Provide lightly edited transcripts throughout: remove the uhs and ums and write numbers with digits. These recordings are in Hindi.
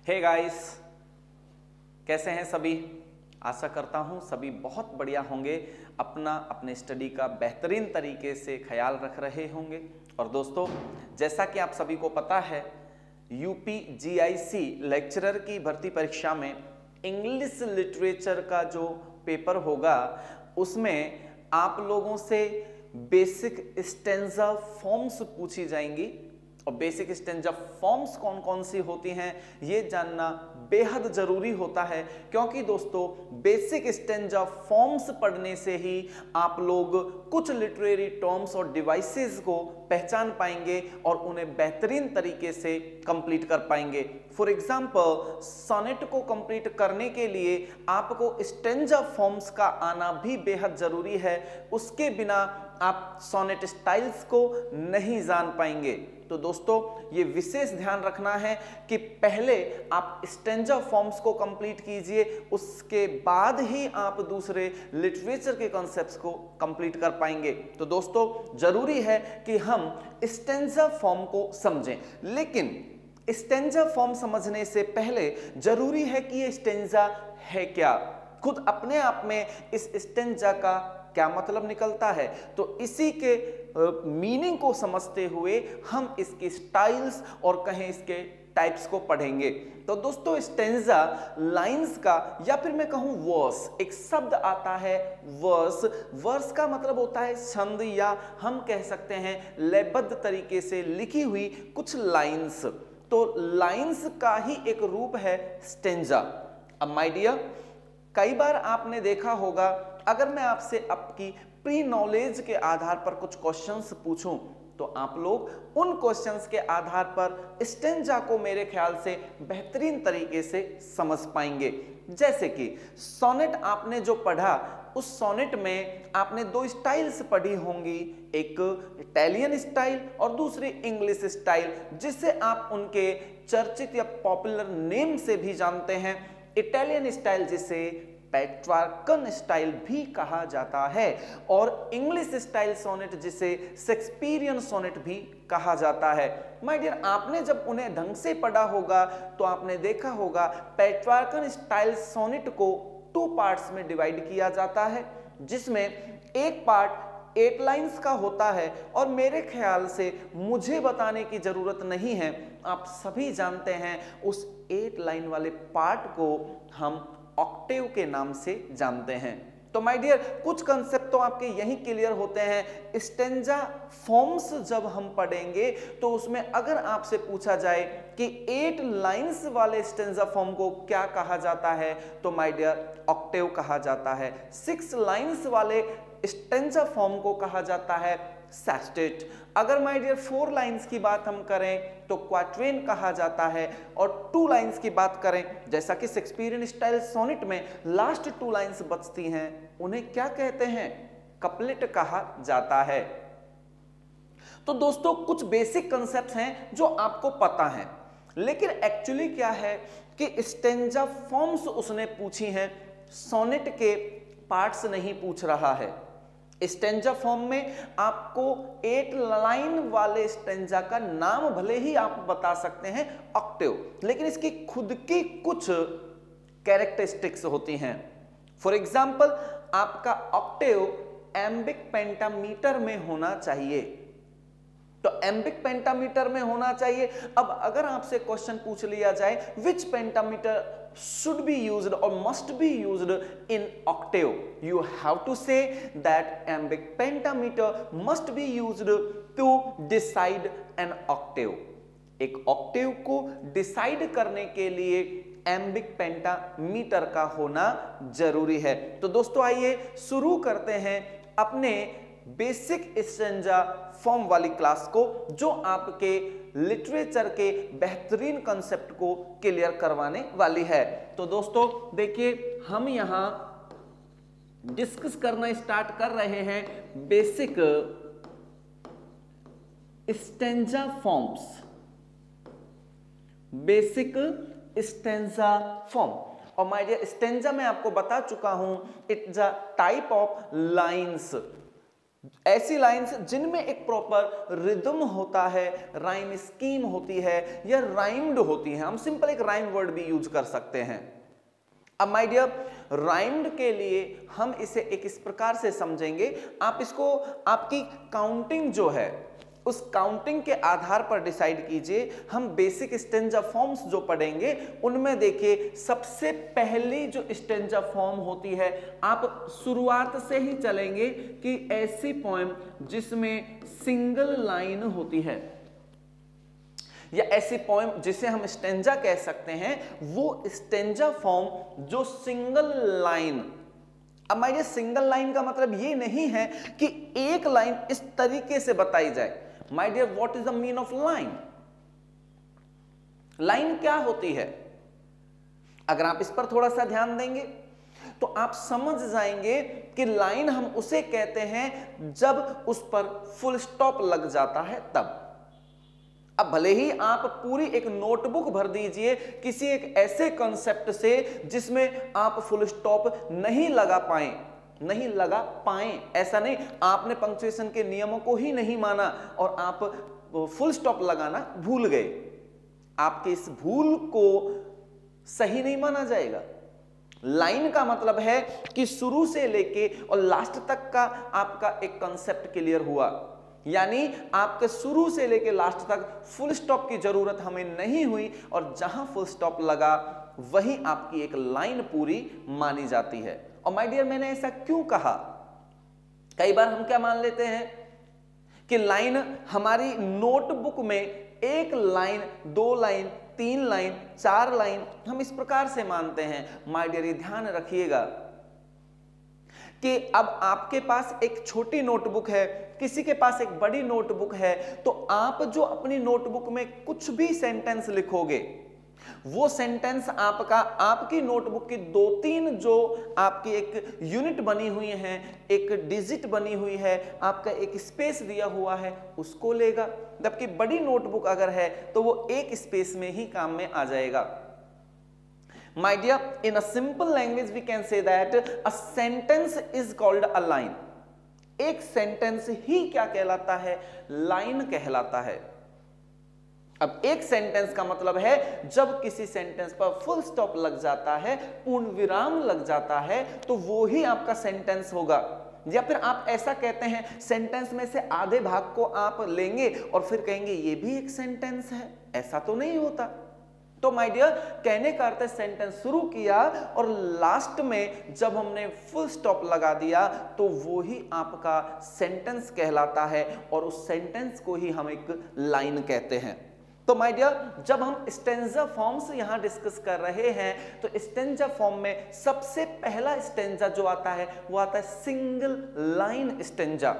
हे गाइस, कैसे हैं सभी। आशा करता हूं सभी बहुत बढ़िया होंगे, अपने स्टडी का बेहतरीन तरीके से ख्याल रख रहे होंगे। और दोस्तों, जैसा कि आप सभी को पता है, यूपी जीआईसी लेक्चरर की भर्ती परीक्षा में इंग्लिश लिटरेचर का जो पेपर होगा उसमें आप लोगों से बेसिक स्टेंजा फॉर्म्स पूछी जाएंगी। और बेसिक स्टेंजा फॉर्म्स कौन कौन सी होती हैं ये जानना बेहद जरूरी होता है, क्योंकि दोस्तों बेसिक स्टेंजा फॉर्म्स पढ़ने से ही आप लोग कुछ लिटरेरी टर्म्स और डिवाइसेस को पहचान पाएंगे और उन्हें बेहतरीन तरीके से कंप्लीट कर पाएंगे। फॉर एग्जाम्पल, सोनेट को कंप्लीट करने के लिए आपको स्टेंजा फॉर्म्स का आना भी बेहद जरूरी है। उसके बिना आप सोनेट स्टाइल्स को नहीं जान पाएंगे। तो दोस्तों, ये विशेष ध्यान रखना है कि पहले आप स्टेंजा फॉर्म्स को कंप्लीट कीजिए, उसके बाद ही आप दूसरे लिटरेचर के कॉन्सेप्ट्स को कंप्लीट कर पाएंगे। तो दोस्तों, जरूरी है कि हम स्टेंजा फॉर्म को समझें, लेकिन स्टेंजा फॉर्म समझने से पहले जरूरी है कि ये स्टेंजा है क्या, खुद अपने आप में इस स्टेंजा का क्या मतलब निकलता है। तो इसी के मीनिंग को समझते हुए हम इसके स्टाइल्स और कहें इसके टाइप्स को पढ़ेंगे। तो दोस्तों, स्टेंजा लाइंस का या फिर मैं कहूं वर्स, एक शब्द आता है वर्स। वर्स का मतलब होता है छंद, या हम कह सकते हैं लयबद्ध तरीके से लिखी हुई कुछ लाइंस। तो लाइंस का ही एक रूप है स्टेंजा। अब माय डियर, कई बार आपने देखा होगा, अगर मैं आपसे आपकी प्री नॉलेज के आधार पर कुछ क्वेश्चंस पूछूं तो आप लोग उन क्वेश्चंस के आधार पर स्टेंजा को मेरे ख्याल से बेहतरीन तरीके से समझ पाएंगे। जैसे कि सोनेट आपने जो पढ़ा, उस सोनेट में आपने दो स्टाइल्स पढ़ी होंगी, एक इटालियन स्टाइल और दूसरी इंग्लिश स्टाइल, जिसे आप उनके चर्चित या पॉपुलर नेम से भी जानते हैं। इटालियन स्टाइल जिसे पेट्रार्कन स्टाइल भी कहा जाता है, और इंग्लिश स्टाइल सोनेट जिसे शेक्सपियरियन सोनेट भी कहा जाता है। माय डियर, आपने जब उन्हें ढंग से पढ़ा होगा तो आपने देखा होगा पेट्रार्कन स्टाइल सोनेट को 2 पार्ट्स में डिवाइड किया जाता है, जिसमें एक पार्ट 8 लाइंस का होता है। और मेरे ख्याल से मुझे बताने की जरूरत नहीं है, आप सभी जानते हैं उस 8 लाइन वाले पार्ट को हम ऑक्टेव के नाम से जानते हैं। तो माय डियर, कुछ कंसेप्ट तो आपके यही क्लियर होते हैं। स्टेंजा फॉर्म्स जब हम पढ़ेंगे तो उसमें अगर आपसे पूछा जाए कि 8 लाइंस वाले स्टेंजा फॉर्म को क्या कहा जाता है, तो माय डियर ऑक्टेव कहा जाता है। 6 लाइंस वाले स्टेंजा फॉर्म को कहा जाता है सेस्टेट। अगर माय डियर 4 लाइंस की बात हम करें तो क्वाट्रेन कहा जाता है, और 2 लाइंस की बात करें, जैसा कि शेक्सपियरियन स्टाइल सोनेट में लास्ट 2 लाइंस बचती हैं, उन्हें क्या कहते हैं? कपलेट कहा जाता है। तो दोस्तों, कुछ बेसिक कंसेप्ट्स हैं जो आपको पता है, लेकिन एक्चुअली क्या है कि स्टेंजा फॉर्म्स उसने पूछी हैं, सोनेट के पार्ट्स नहीं पूछ रहा है। स्टेंजा फॉर्म में आपको 8 लाइन वाले स्टेंजा का नाम भले ही आप बता सकते हैं ऑक्टेव, लेकिन इसकी खुद की कुछ कैरेक्टरिस्टिक्स होती हैं। फॉर एग्जाम्पल, आपका ऑक्टेव एम्बिक पेंटामीटर में होना चाहिए। तो एम्बिक पेंटामीटर में होना चाहिए। अब अगर आपसे क्वेश्चन पूछ लिया जाए विच pentameter should be used or must be used in octave, you have to say that iambic pentameter must be used to decide an octave. एक ऑक्टेव को डिसाइड करने के लिए एम्बिक पेंटामीटर का होना जरूरी है। तो दोस्तों, आइए शुरू करते हैं अपने बेसिक स्टेंजा फॉर्म वाली क्लास को, जो आपके लिटरेचर के बेहतरीन कंसेप्ट को क्लियर करवाने वाली है। तो दोस्तों देखिए, हम यहां डिस्कस करना स्टार्ट कर रहे हैं basic stanza forms. Basic stanza form, और माय डियर स्टेंजा मैं आपको बता चुका हूं, it's a type of lines. ऐसी लाइंस जिनमें एक प्रॉपर रिदम होता है, राइम स्कीम होती है या राइम्ड होती है। हम सिंपल एक राइम वर्ड भी यूज कर सकते हैं। अब माय डियर, राइम्ड के लिए हम इसे एक इस प्रकार से समझेंगे, आप इसको आपकी काउंटिंग जो है उस काउंटिंग के आधार पर डिसाइड कीजिए। हम बेसिक स्टेंजा फॉर्म्स जो पढ़ेंगे उनमें देखिए सबसे पहली जो स्टेंजा फॉर्म होती है, आप शुरुआत से ही चलेंगे कि ऐसी पोएम जिसमें सिंगल लाइन होती है या ऐसी पोएम जिसे हम स्टेंजा कह सकते हैं, वो स्टेंजा फॉर्म जो सिंगल लाइन। अब माय डियर, सिंगल लाइन का मतलब ये नहीं है कि एक लाइन इस तरीके से बताई जाए। My dear, what is the mean of line? Line क्या होती है? अगर आप इस पर थोड़ा सा ध्यान देंगे तो आप समझ जाएंगे कि लाइन हम उसे कहते हैं जब उस पर फुल स्टॉप लग जाता है तब। अब भले ही आप पूरी एक नोटबुक भर दीजिए किसी एक ऐसे कॉन्सेप्ट से जिसमें आप फुल स्टॉप नहीं लगा पाएं, ऐसा नहीं, आपने पंक्चुएशन के नियमों को ही नहीं माना और आप फुल स्टॉप लगाना भूल गए, आपके इस भूल को सही नहीं माना जाएगा। लाइन का मतलब है कि शुरू से लेके और लास्ट तक का आपका एक कॉन्सेप्ट क्लियर हुआ, यानी आपके शुरू से लेके लास्ट तक फुल स्टॉप की जरूरत हमें नहीं हुई और जहां फुल स्टॉप लगा वही आपकी एक लाइन पूरी मानी जाती है। और माय डियर, मैंने ऐसा क्यों कहा? कई बार हम क्या मान लेते हैं कि लाइन हमारी नोटबुक में एक लाइन, दो लाइन, तीन लाइन, चार लाइन, हम इस प्रकार से मानते हैं। माय डियर, ध्यान रखिएगा कि अब आपके पास एक छोटी नोटबुक है, किसी के पास एक बड़ी नोटबुक है, तो आप जो अपनी नोटबुक में कुछ भी सेंटेंस लिखोगे वो सेंटेंस आपकी नोटबुक की दो तीन जो आपकी एक यूनिट बनी हुई है, एक डिजिट बनी हुई है, आपका एक स्पेस दिया हुआ है, उसको लेगा। जबकि बड़ी नोटबुक अगर है तो वो एक स्पेस में ही काम में आ जाएगा। My dear, in a simple language we can say that a sentence is called a line. एक सेंटेंस ही क्या कहलाता है? लाइन कहलाता है। अब एक सेंटेंस का मतलब है जब किसी सेंटेंस पर फुल स्टॉप लग जाता है, पूर्ण विराम लग जाता है, तो वो ही आपका सेंटेंस होगा। या फिर आप ऐसा कहते हैं, सेंटेंस में से आधे भाग को आप लेंगे और फिर कहेंगे ये भी एक सेंटेंस है, ऐसा तो नहीं होता। तो माय डियर, कहने का अर्थ है सेंटेंस शुरू किया और लास्ट में जब हमने फुल स्टॉप लगा दिया तो वो ही आपका सेंटेंस कहलाता है और उस सेंटेंस को ही हम एक लाइन कहते हैं। तो माय डियर, जब हम स्टेंजा फॉर्म्स यहां डिस्कस कर रहे हैं तो स्टेंजा फॉर्म में सबसे पहला स्टेंजा जो आता है वो आता है सिंगल लाइन स्टेंजा।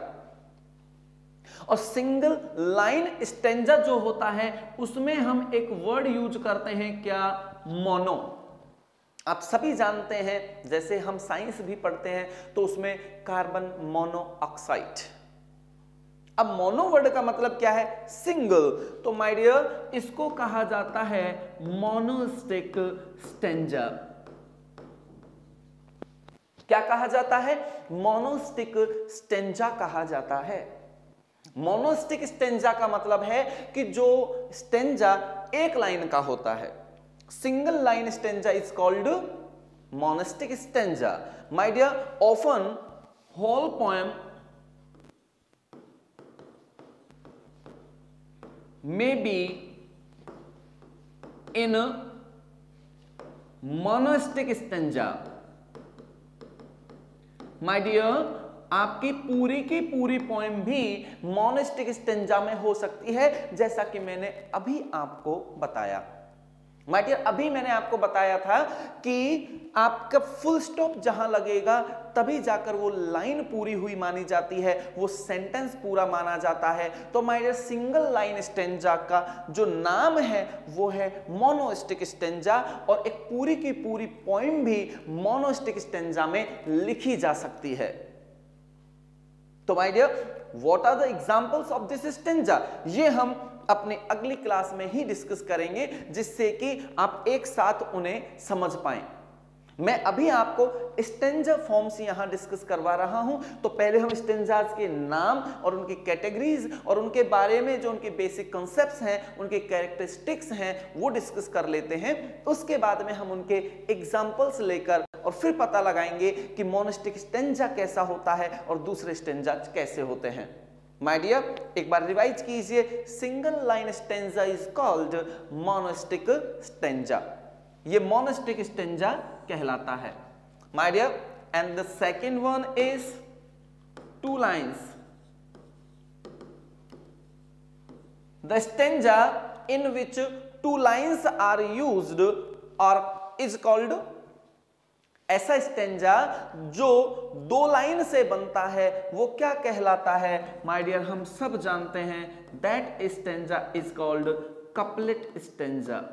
और सिंगल लाइन स्टेंजा जो होता है उसमें हम एक वर्ड यूज करते हैं, क्या? मोनो। आप सभी जानते हैं, जैसे हम साइंस भी पढ़ते हैं तो उसमें कार्बन मोनोऑक्साइड। अब मोनो वर्ड का मतलब क्या है? सिंगल। तो माय डियर, इसको कहा जाता है मोनोस्टिक स्टेंजा। क्या कहा जाता है? मोनोस्टिक स्टेंजा कहा जाता है। मोनोस्टिक स्टेंजा का मतलब है कि जो स्टेंजा एक लाइन का होता है। Single line stanza is called monostich stanza. My dear, often whole poem may be in monostic stanza. My dear, आपकी पूरी की पूरी पोएम भी मोनोस्टिक स्टेंजा में हो सकती है, जैसा कि मैंने अभी आपको बताया। माय डियर, अभी मैंने आपको बताया था कि आपका फुल स्टॉप जहां लगेगा तभी जाकर वो लाइन पूरी हुई मानी जाती है, वो सेंटेंस पूरा माना जाता है। तो my dear, single line stanza का जो नाम है वो है मोनोस्टिक स्टेंजा और एक पूरी की पूरी पोएम भी मोनोस्टिक स्टेंजा में लिखी जा सकती है। तो my dear, what are the examples of this stanza? ये हम अपने अगली क्लास में ही डिस्कस करेंगे, जिससे कि आप एक साथ उन्हें समझ पाएं। मैं अभी आपको स्टेंजा फॉर्म्स यहां डिस्कस करवा रहा हूं, तो पहले हम स्टेंजाज के नाम और उनकी कैटेगरीज और उनके बारे में जो उनके बेसिक कॉन्सेप्ट्स हैं, उनके कैरेक्टरिस्टिक्स हैं, वो डिस्कस कर लेते हैं। उसके बाद में हम उनके एग्जांपल्स लेकर और फिर पता लगाएंगे कि मोनोस्टिक स्टेंजा कैसा होता है और दूसरे स्टेंजा कैसे होते हैं। माय डियर, एक बार रिवाइज कीजिए। Single line stanza is called monostich stanza. ये मोनोस्टिक स्टेंजा कहलाता है। My dear, and the second one is two lines. The stanza in which two lines are used और इज कॉल्ड, ऐसा स्टेंजा जो दो लाइन से बनता है वो क्या कहलाता है? माय डियर, हम सब जानते हैं that stanza is called couplet stanza.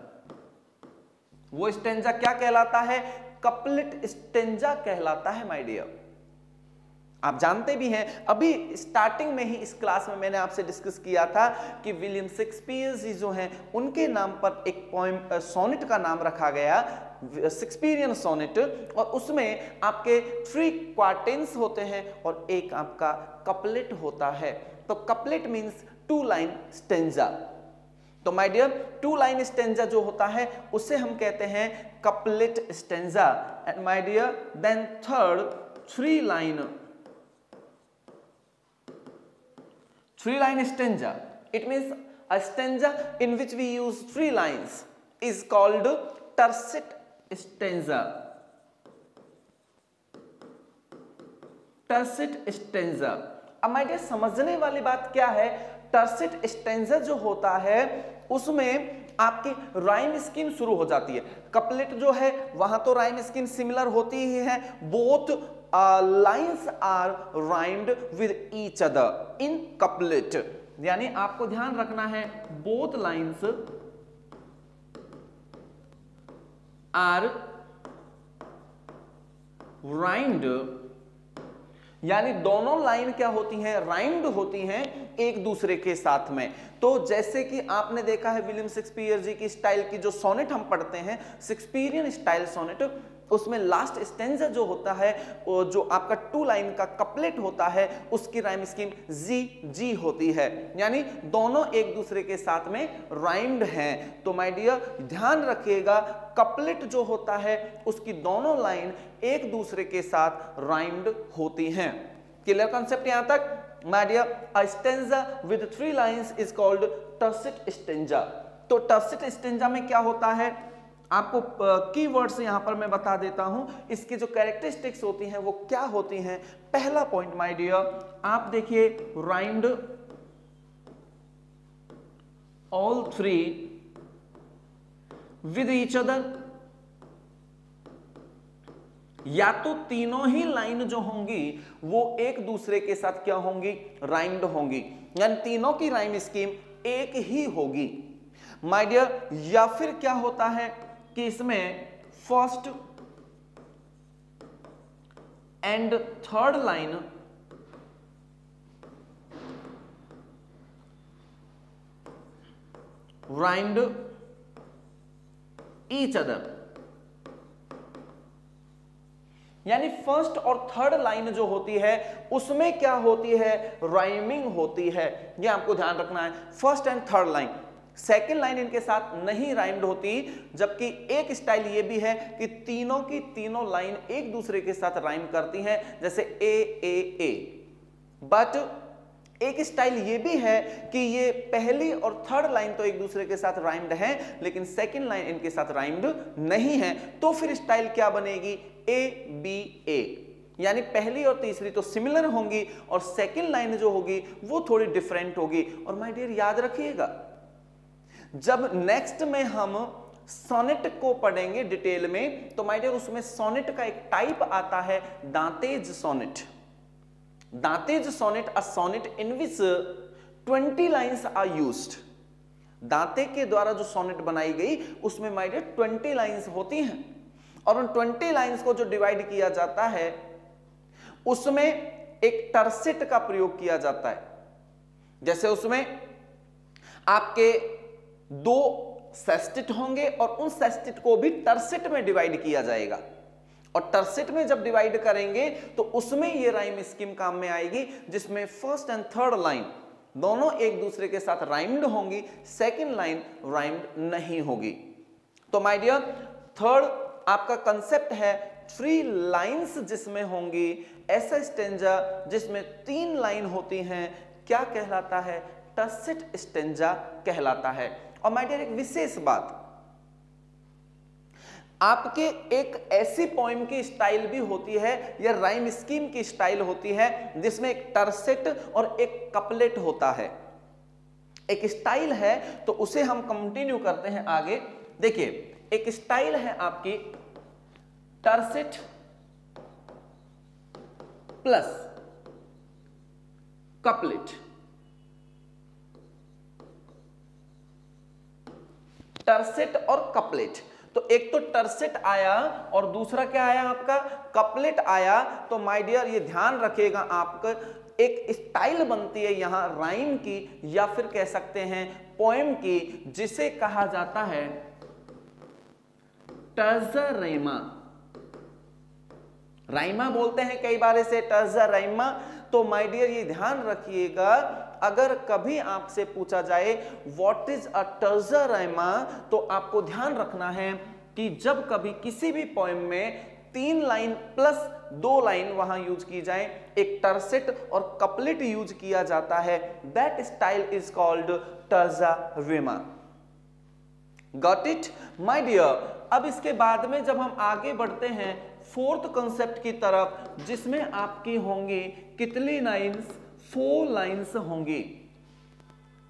वो स्टेंजा क्या कहलाता है? कपलेट स्टेंजा कहलाता है। माय डियर, आप जानते भी हैं, अभी स्टार्टिंग में ही इस क्लास में मैंने आपसे डिस्कस किया था कि विलियम शेक्सपियर जी जो हैं उनके नाम पर एक पोएम सोनेट का नाम रखा गया, शेक्सपियरियन सोनेट, और उसमें आपके 3 क्वार्टेंस होते हैं और एक आपका कपलेट होता है। तो कपलेट मींस 2 लाइन स्टेंजा। तो माय डियर, 2 लाइन स्टेंजा जो होता है उसे हम कहते हैं couplet stanza. And my dear, then third 3 line stanza, it means a stanza in which we use 3 lines is called tercet stanza। tercet stanza। अब माय डियर, समझने वाली बात क्या है? टर्सेट स्टेंजा जो होता है उसमें आपकी राइम स्कीम शुरू हो जाती है। कपलेट जो है वहां तो राइम स्कीम सिमिलर होती ही है, both lines are rhymed with each other in couplet. यानी आपको ध्यान रखना है, बोथ लाइन्स आर राइम्ड, यानी दोनों लाइन क्या होती हैं? राइम्ड होती हैं एक दूसरे के साथ में। तो जैसे कि आपने देखा है विलियम शेक्सपियर जी की स्टाइल की जो सोनेट हम पढ़ते हैं, शेक्सपियरियन स्टाइल सोनेट, उसमें लास्ट स्टेंजा जो होता है, जो आपका 2 लाइन का कपलेट होता है, उसकी राइम स्कीम जी जी होती है, यानी दोनों एक दूसरे के साथ में राइम्ड हैं। तो माय डियर ध्यान रखिएगा, कपलेट जो होता है उसकी दोनों लाइन एक दूसरे के साथ राइम्ड होती हैं। क्लियर कॉन्सेप्ट यहां तक? My dear, a stanza with 3 lines is called tercet stanza. तो टर्सेट स्टेंजा में क्या होता है, आपको कीवर्ड्स यहां पर मैं बता देता हूं, इसकी जो कैरेक्टरिस्टिक्स होती हैं वो क्या होती हैं। पहला पॉइंट माय डियर, आप देखिए, rhymed all 3 with each other, या तो तीनों ही लाइन जो होंगी वो एक दूसरे के साथ क्या होंगी? राइम्ड होंगी, यानी तीनों की राइम स्कीम एक ही होगी। माय डियर, या फिर क्या होता है कि इसमें first and third line rhymed each other, यानी फर्स्ट और थर्ड लाइन जो होती है उसमें क्या होती है? राइमिंग होती है। ये आपको ध्यान रखना है, first and third line. Second line इनके साथ नहीं राइम्ड होती, जबकि एक स्टाइल ये भी है कि तीनों की तीनों लाइन एक दूसरे के साथ राइम करती हैं, जैसे ए। बट एक स्टाइल ये भी है कि ये पहली और थर्ड लाइन तो एक दूसरे के साथ राइम्ड हैं, लेकिन सेकंड लाइन इनके साथ राइम्ड नहीं है। तो फिर स्टाइल क्या बनेगी? ए बी ए, यानी पहली और तीसरी तो सिमिलर होंगी और सेकंड लाइन जो होगी वो थोड़ी डिफरेंट होगी। और माय डियर याद रखिएगा, जब नेक्स्ट में हम सोनेट को पढ़ेंगे डिटेल में, तो माय डियर उसमें सोनेट का एक टाइप आता है Dante's sonnet. Dante's sonnet, a sonnet in which 20 lines are used. Dante के द्वारा जो सोनेट बनाई गई उसमें माय डियर 20 लाइन्स होती हैं, और उन 20 लाइन्स को जो डिवाइड किया जाता है उसमें एक टर्सेट का प्रयोग किया जाता है। जैसे उसमें आपके 2 सेस्टेट होंगे और उन सेस्टेट को भी टर्सेट में डिवाइड किया जाएगा। और टर्सेट में जब डिवाइड करेंगे तो उसमें ये राइम स्कीम काम में आएगी, जिसमें फर्स्ट एंड थर्ड लाइन दोनों एक दूसरे के साथ राइम्ड होंगी, सेकेंड लाइन राइम्ड नहीं होगी। तो माय डियर, थर्ड आपका कंसेप्ट है 3 लाइंस जिसमें होंगी, ऐसा स्टेंजा जिसमें 3 लाइन होती हैं क्या कहलाता है? टर्सेट स्टेंजा कहलाता है। और माय डियर, एक विशेष बात, आपके एक ऐसी पोएम की स्टाइल भी होती है या राइम स्कीम की स्टाइल होती है जिसमें एक टर्सेट और एक कपलेट होता है, एक स्टाइल है, तो उसे हम कंटिन्यू करते हैं आगे। देखिए, एक स्टाइल है आपकी टर्सेट प्लस कपलेट। टर्सेट और कपलेट, तो एक तो टर्सेट आया और दूसरा क्या आया आपका? कपलेट आया। तो माय डियर, ये ध्यान रखिएगा, आपका एक स्टाइल बनती है यहां राइम की या फिर कह सकते हैं पोएम की, जिसे कहा जाता है टर्जा रैमा। राइमा बोलते हैं कई बार इसे, टर्जा रैमा। तो माय डियर, ये ध्यान रखिएगा, अगर कभी आपसे पूछा जाए व्हाट इज अ टर्जा रैमा, तो आपको ध्यान रखना है कि जब कभी किसी भी पोएम में 3 लाइन प्लस 2 लाइन वहां यूज की जाए, एक टर्सेट और कपलेट यूज किया जाता है, that style is called terza rima. Got it my dear? अब इसके बाद में जब हम आगे बढ़ते हैं फोर्थ कंसेप्ट की तरफ, जिसमें आपकी होंगी कितनी लाइंस? 4 लाइंस होंगी।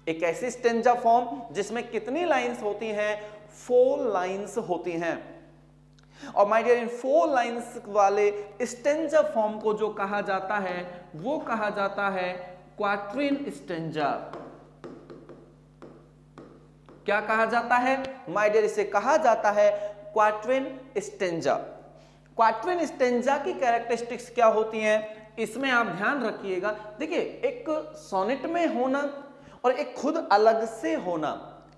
एक ऐसी स्टेंजा फॉर्म जिसमें कितनी लाइंस होती हैं? 4 लाइंस होती हैं। और माय डियर, इन 4 लाइंस वाले स्टेंजा फॉर्म को जो कहा जाता है वो कहा जाता है क्वाट्रिन स्टेंजा। क्या कहा जाता है माय डियर? इसे कहा जाता है क्वाट्रिन स्टेंजा। क्वाट्रिन स्टेंजा की कैरेक्टरिस्टिक्स क्या होती हैं, इसमें आप ध्यान रखिएगा। देखिए, एक सोनेट में होना और एक खुद अलग से होना,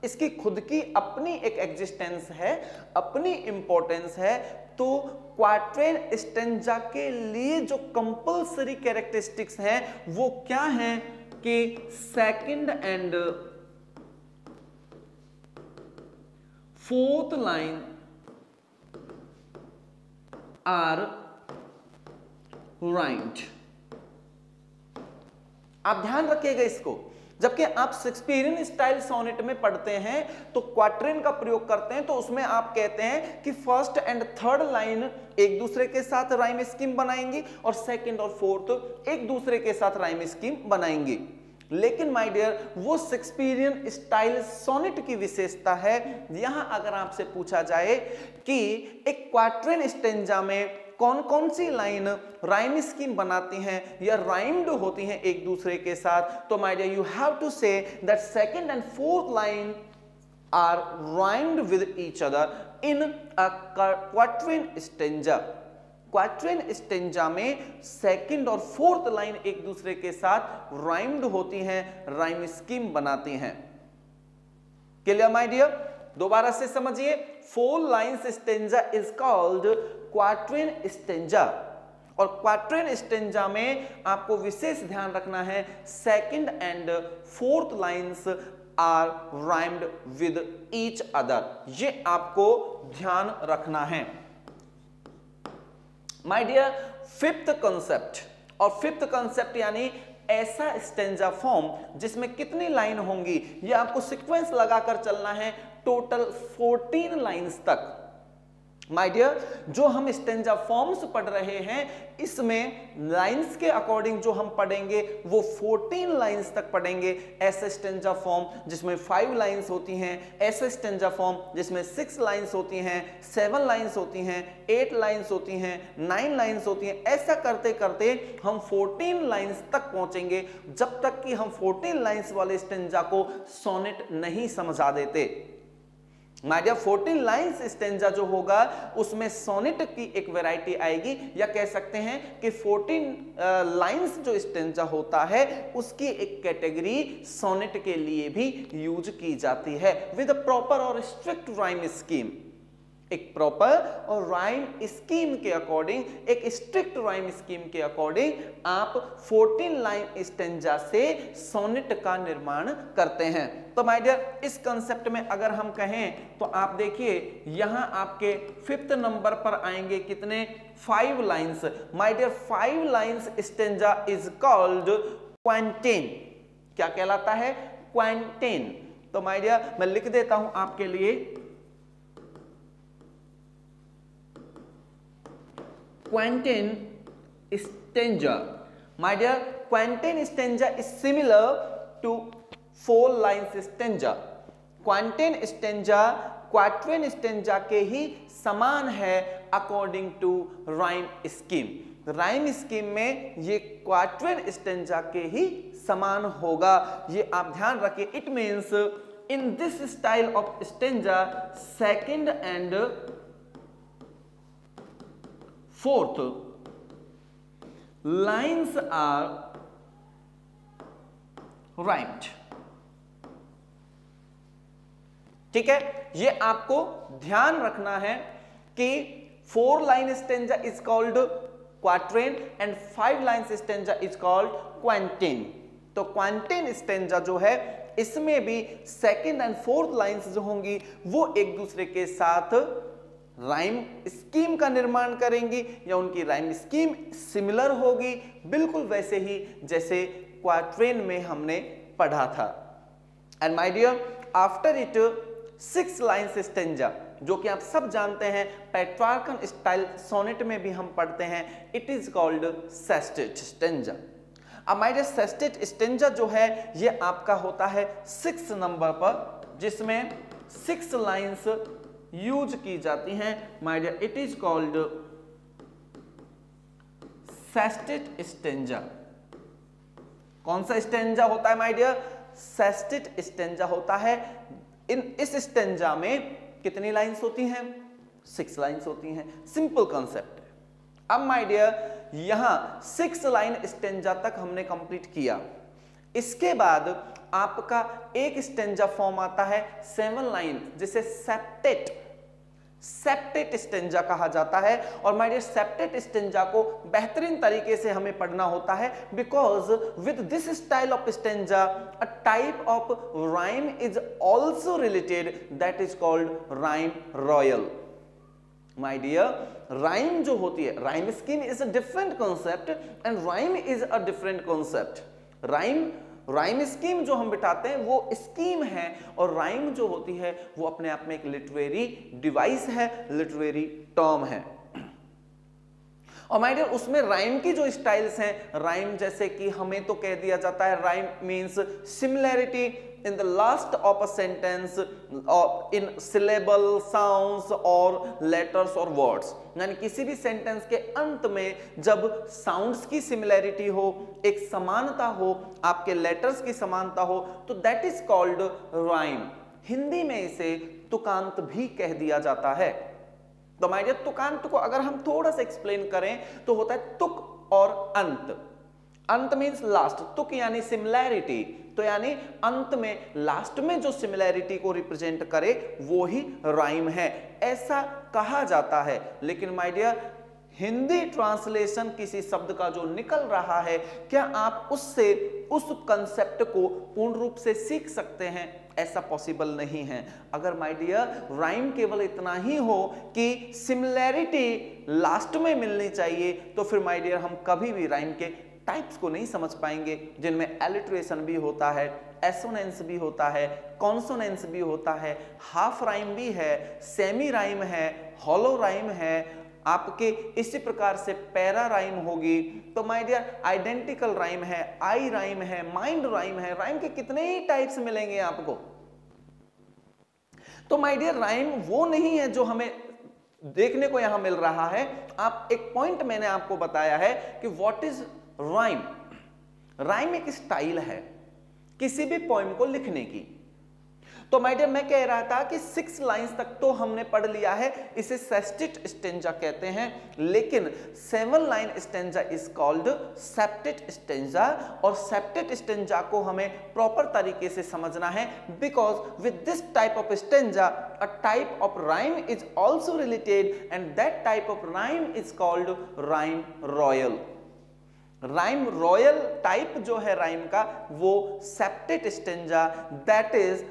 इसकी खुद की अपनी एक एग्जिस्टेंस है, अपनी इंपॉर्टेंस है। तो क्वाट्रेन स्टेंजा के लिए जो कंपल्सरी कैरेक्टरिस्टिक्स हैं वो क्या हैं कि second and fourth line are rhymed. आप ध्यान रखिएगा इसको। जबकि आप शेक्सपियरियन स्टाइल सोनेट में पढ़ते हैं तो क्वाट्रेन का प्रयोग करते हैं, तो उसमें आप कहते हैं कि फर्स्ट एंड थर्ड लाइन एक दूसरे के साथ राइम स्कीम बनाएंगी और सेकंड और फोर्थ एक दूसरे के साथ राइम स्कीम बनाएंगी। लेकिन माय डियर, वो शेक्सपियरियन स्टाइल सोनेट की विशेषता है। यहां अगर आपसे पूछा जाए कि एक क्वाट्रेन स्टेंजा में कौन कौन सी लाइन राइम स्कीम बनाती हैं या राइम्ड होती हैं एक दूसरे के साथ, तो my dear, you have to say that second and fourth line are rhymed with each other in a quatrain stanza. Quatrain stanza में सेकंड और फोर्थ लाइन एक दूसरे के साथ राइम्ड होती हैं, राइम स्कीम बनाती हैं। Clear my dear? दोबारा से समझिए, 4 lines stanza is called quatrain stanza. और क्वाट्रेन स्टेंजा में आपको विशेष ध्यान रखना है, second and fourth lines are rhymed with each other, ये आपको ध्यान रखना है। माय डियर, फिफ्थ कंसेप्ट, और फिफ्थ कंसेप्ट यानी ऐसा स्टेंजा फॉर्म जिसमें कितनी लाइन होंगी, ये आपको सीक्वेंस लगाकर चलना है टोटल 14 लाइंस तक। माय डियर, जो हम स्टेंजा फॉर्म्स पढ़ रहे हैं इसमें लाइंस के अकॉर्डिंग जो हम पढ़ेंगे वो 14 लाइंस तक पढ़ेंगे। ऐसा स्टेंजा फॉर्म जिसमें 5 लाइंस होती हैं, ऐसा स्टेंजा फॉर्म जिसमें 6 लाइंस होती हैं, 7 लाइंस होती हैं, 8 लाइंस होती हैं, 9 लाइंस होती हैं। ऐसा करते करते हम 14 लाइंस तक पहुंचेंगे, जब तक कि हम 14 लाइंस वाले स्टेंजा को सोनेट नहीं समझा देते। माय डियर, 14 लाइंस स्टेंजा जो होगा उसमें सोनेट की एक वैरायटी आएगी, या कह सकते हैं कि 14 लाइंस जो स्टेंजा होता है उसकी एक कैटेगरी सोनेट के लिए भी यूज की जाती है विद प्रॉपर और स्ट्रिक्ट राइम स्कीम। एक प्रॉपर और राइम स्कीम के अकॉर्डिंग, एक स्ट्रिक्ट राइम स्कीम के अकॉर्डिंग आप 14 लाइन स्टेंजा से सोनेट का निर्माण करते हैं। तो माय डियर इस कंसेप्ट में अगर हम कहें तो आप देखिए यहां आपके 5th नंबर पर आएंगे कितने, 5 lines. My dear 5 lines stanza is called quintain. क्या कहलाता है? क्वांटेन। तो माय डियर मैं लिख देता हूं आपके लिए, quatrain stanza. My dear, quatrain stanza is similar to 4 lines stanza. quatrain stanza quatrain stanza के ही समान है according to rhyme scheme. rhyme scheme में ये quatrain stanza के ही समान होगा, ये आप ध्यान रखिए। It means in this style of stanza, second and fourth lines are rhymed। ठीक है, ये आपको ध्यान रखना है कि 4 line stanza is called quatrain and 5 line stanza is called quintain. तो क्वांटेन स्टेंजा जो है इसमें भी सेकंड एंड फोर्थ लाइंस जो होंगी वो एक दूसरे के साथ राइम स्कीम का निर्माण करेंगी या उनकी राइम स्कीम सिमिलर होगी, बिल्कुल वैसे ही जैसे क्वाट्रेन में हमने पढ़ा था। And my dear after it 6 lines stanza, जो कि आप सब जानते हैं पेट्रार्कन स्टाइल सोनेट में भी हम पढ़ते हैं, it is called sestet stanza. अब माय डियर सेस्टेट स्टेंजा जो है ये आपका होता है 6 नंबर पर, जिसमें 6 लाइन्स यूज की जाती हैं। My dear it is called sestet stanza. कौन सा स्टेंजा होता है माय डियर? सेस्टेट स्टेंजा होता है। इस स्टेंजा में कितनी लाइंस होती हैं? 6 लाइंस होती हैं। Simple concept. अब माय डियर यहां 6 लाइन स्टेंजा तक हमने कंप्लीट किया। इसके बाद आपका एक स्टेंजा फॉर्म आता है 7 लाइन, जिसे सेप्टेट स्टेंजा कहा जाता है। और माय डियर सेप्टेट स्टेंजा को बेहतरीन तरीके से हमें पढ़ना होता है, because with this style of stanza a type of rhyme is also related, that is called rhyme royal. My dear rhyme जो होती है, rhyme scheme is a different concept and rhyme is a different concept. Rhyme scheme जो हम बिठाते हैं वो स्कीम है, और राइम जो होती है वो अपने आप में एक लिटरेरी डिवाइस है, लिटरेरी टर्म है। और माय डियर उसमें राइम की जो स्टाइल्स हैं, राइम जैसे कि हमें तो कह दिया जाता है rhyme means similarity in the last of a sentence in syllable, sounds और लेटर्स और वर्ड्स। यानी किसी भी सेंटेंस के अंत में जब साउंड्स की सिमिलैरिटी हो, एक समानता हो, आपके लेटर्स की समानता हो, तो that is called rhyme. Hindi में इसे तुकांत भी कह दिया जाता है। तो माय डियर तुकांत को अगर हम थोड़ा सा एक्सप्लेन करें तो होता है तुक और अंत। अंत मींस लास्ट, तुक यानी सिमिलैरिटी, तो यानी अंत में लास्ट में जो सिमिलैरिटी को रिप्रेजेंट करे वो ही राइम है, ऐसा कहा जाता है। लेकिन माय डियर हिंदी ट्रांसलेशन किसी शब्द का जो निकल रहा है, क्या आप उससे उस कंसेप्ट को पूर्ण रूप से सीख सकते हैं? ऐसा पॉसिबल नहीं है। अगर माय डियर राइम केवल इतना ही हो कि सिमिलैरिटी लास्ट में मिलनी चाहिए, तो फिर माय डियर हम कभी भी राइम के टाइप्स को नहीं समझ पाएंगे, जिनमें एलिट्रेशन भी होता है, एसोनेंस भी होता है, कॉन्सोनेंस भी होता है, हाफ राइम भी है, सेमी राइम है, हॉलो राइम है, आपके इसी प्रकार से पैरा राइम होगी। तो माय डियर आइडेंटिकल राइम है, आई राइम है, माइंड राइम है। राइम के कितने ही टाइप्स मिलेंगे आपको। तो माय डियर राइम वो नहीं है जो हमें देखने को यहां मिल रहा है। आप एक पॉइंट मैंने आपको बताया है कि व्हाट इज राइम। राइम एक स्टाइल है किसी भी पोएम को लिखने की। तो माय डियर मैं कह रहा था कि 6 लाइंस तक तो हमने पढ़ लिया है, इसे सेस्टेट स्टेंजा कहते हैं, लेकिन 7 line stanza is called septet stanza. और सेप्टेट स्टेंजा को हमें प्रॉपर तरीके से समझना है, because with this type of stanza a type of rhyme is also related and that type of rhyme is called rhyme royal. Rhyme royal type जो है राइम का वो septet stanza that is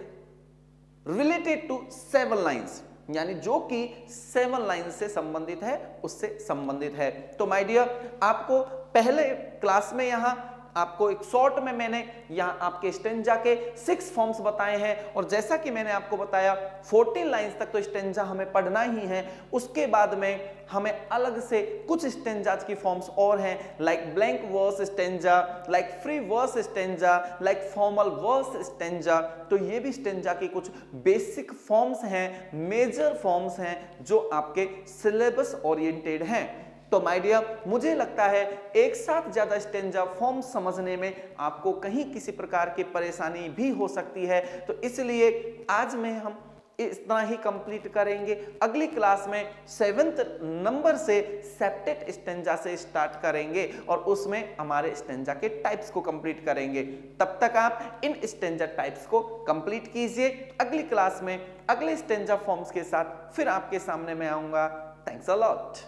related to 7 lines, यानी जो कि 7 लाइन से संबंधित है, उससे संबंधित है। तो माय डियर आपको पहले क्लास में यहां आपको एक शॉर्ट में मैंने यहाँ आपके स्टेंजा के 6 फॉर्म्स बताए हैं, और जैसा कि मैंने आपको बताया 14 लाइंस तक तो स्टेंजा हमें पढ़ना ही है। उसके बाद में हमें अलग से कुछ स्टेंजाज की फॉर्म्स और हैं, like blank verse stanza, like free verse stanza, like formal verse stanza. तो ये भी स्टेंजा की कुछ बेसिक फॉर्म्स हैं, मेजर फॉर्म्स हैं जो आपके सिलेबस ओरिएंटेड हैं। तो माय डियर मुझे लगता है एक साथ ज्यादा स्टेंजा फॉर्म समझने में आपको कहीं किसी प्रकार की परेशानी भी हो सकती है, तो इसलिए आज में हम इतना ही कंप्लीट करेंगे। अगली क्लास में 7th नंबर से सेप्टेट स्टेंजा से स्टार्ट करेंगे और उसमें हमारे स्टेंजा के टाइप्स को कंप्लीट करेंगे। तब तक आप इन स्टेंजा टाइप्स को कंप्लीट कीजिए। अगली क्लास में अगले स्टेंजा फॉर्म्स के साथ फिर आपके सामने मैं आऊंगा। Thanks a lot.